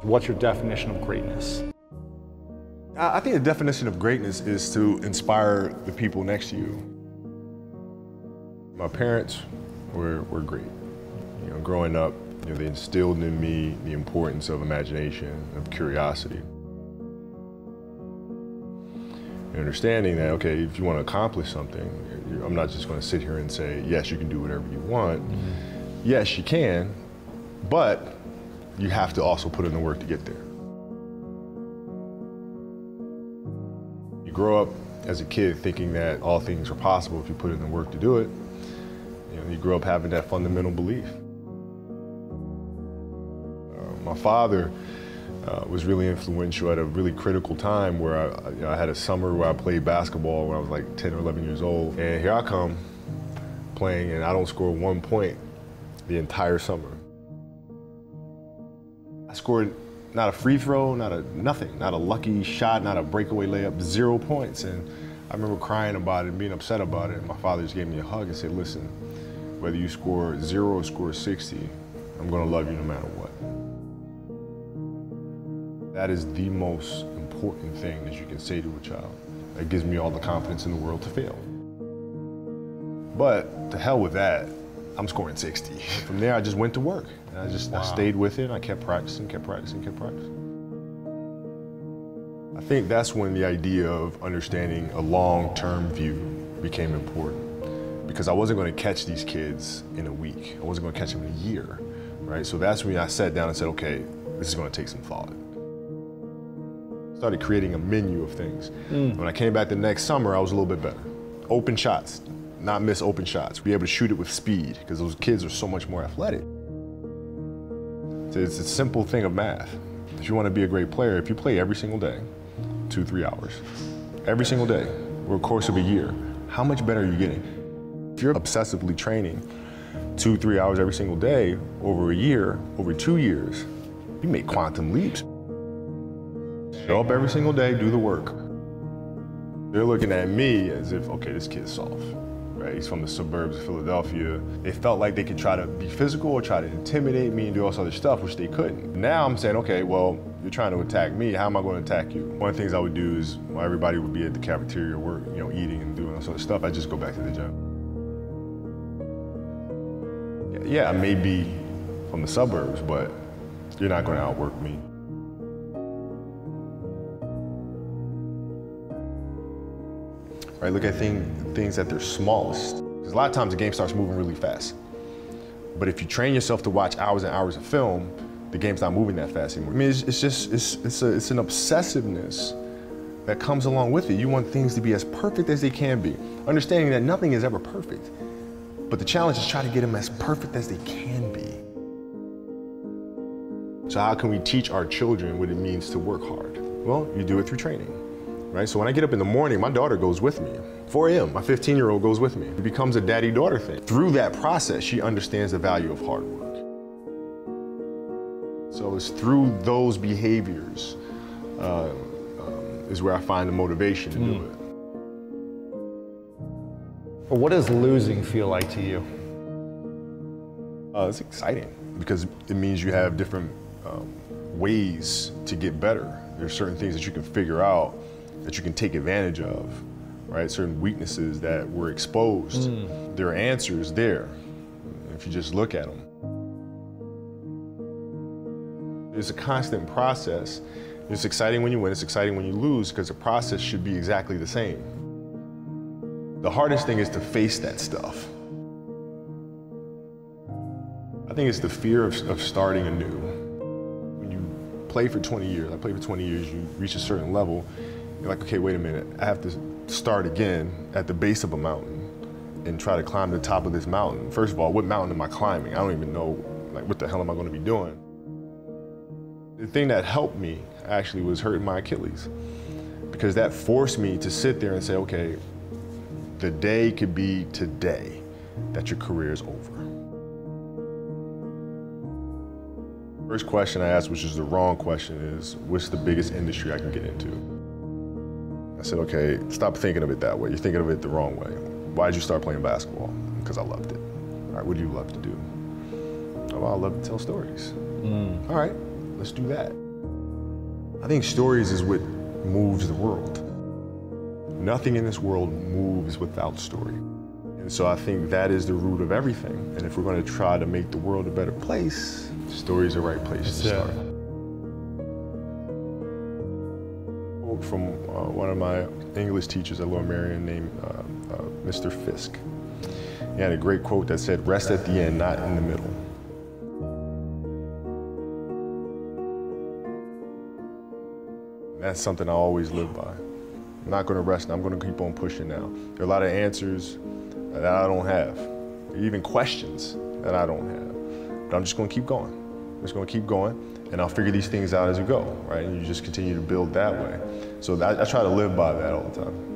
What's your definition of greatness? I think the definition of greatness is to inspire the people next to you. My parents were great. You know, growing up, they instilled in me the importance of imagination, of curiosity. And understanding that, okay, if you want to accomplish something, I'm not just going to sit here and say, yes, you can do whatever you want. Mm-hmm. Yes, you can, but you have to also put in the work to get there. You grow up as a kid thinking that all things are possible if you put in the work to do it. You grow up having that fundamental belief. My father was really influential at a really critical time where I had a summer where I played basketball when I was like 10 or 11 years old. And here I come playing and I don't score 1 point the entire summer. I scored not a free throw, nothing, not a lucky shot, not a breakaway layup, 0 points. And I remember crying about it and being upset about it. And my father just gave me a hug and said, listen, whether you score 0 or score 60, I'm gonna love you no matter what. That is the most important thing that you can say to a child. That gives me all the confidence in the world to fail. But to hell with that, I'm scoring 60. From there, I just went to work. And I stayed with it, and I kept practicing, kept practicing, kept practicing. I think that's when the idea of understanding a long-term view became important. Because I wasn't going to catch these kids in a week. I wasn't going to catch them in a year, right? So that's when I sat down and said, okay, this is going to take some thought. Started creating a menu of things. When I came back the next summer, I was a little bit better. Open shots, not miss open shots. Be able to shoot it with speed, because those kids are so much more athletic. It's a simple thing of math. If you want to be a great player, if you play every single day, 2-3 hours, every single day, over the course of a year, how much better are you getting? If you're obsessively training 2-3 hours every single day, over a year, over 2 years, you make quantum leaps. Show up every single day, do the work. They're looking at me as if, okay, this kid's soft, right? He's from the suburbs of Philadelphia. They felt like they could try to be physical or try to intimidate me and do all this other stuff, which they couldn't. Now I'm saying, okay, well, you're trying to attack me, how am I going to attack you? One of the things I would do is, while everybody would be at the cafeteria work, eating and doing all this other stuff, I'd just go back to the gym. Yeah, I may be from the suburbs, but you're not going to outwork me. Right, look at things at their smallest. Because a lot of times the game starts moving really fast. But if you train yourself to watch hours and hours of film, the game's not moving that fast anymore. I mean, it's an obsessiveness that comes along with it. You want things to be as perfect as they can be. Understanding that nothing is ever perfect. But the challenge is try to get them as perfect as they can be. So how can we teach our children what it means to work hard? Well, you do it through training. Right? So when I get up in the morning, my daughter goes with me. 4 a.m., my 15-year-old goes with me. It becomes a daddy-daughter thing. Through that process, she understands the value of hard work. So it's through those behaviors is where I find the motivation to do it. Well, what does losing feel like to you? It's exciting because it means you have different ways to get better. There's certain things that you can figure out that you can take advantage of, right? Certain weaknesses that were exposed. There are answers there if you just look at them. It's a constant process. It's exciting when you win, it's exciting when you lose, because the process should be exactly the same. The hardest thing is to face that stuff. I think it's the fear of starting anew. When you play for 20 years, I played for 20 years, you reach a certain level, you're like, okay, wait a minute, I have to start again at the base of a mountain and try to climb the top of this mountain. First of all, what mountain am I climbing? I don't even know, like, what the hell am I going to be doing? The thing that helped me actually was hurting my Achilles, because that forced me to sit there and say, okay, the day could be today that your career is over. First question I asked, which is the wrong question, is what's the biggest industry I can get into? I said, okay, stop thinking of it that way. You're thinking of it the wrong way. Why did you start playing basketball? Because I loved it. All right, what do you love to do? Oh, well, I love to tell stories. All right, let's do that. I think stories is what moves the world. Nothing in this world moves without story. And so I think that is the root of everything. And if we're going to try to make the world a better place, story is the right place to start. From one of my English teachers at Lower Merion named Mr. Fisk. He had a great quote that said, "Rest at the end, not in the middle." That's something I always live by. I'm not going to rest, I'm going to keep on pushing now. There are a lot of answers that I don't have, even questions that I don't have. But I'm just going to keep going. I'm just going to keep going, and I'll figure these things out as we go, right? And you just continue to build that way. So I try to live by that all the time.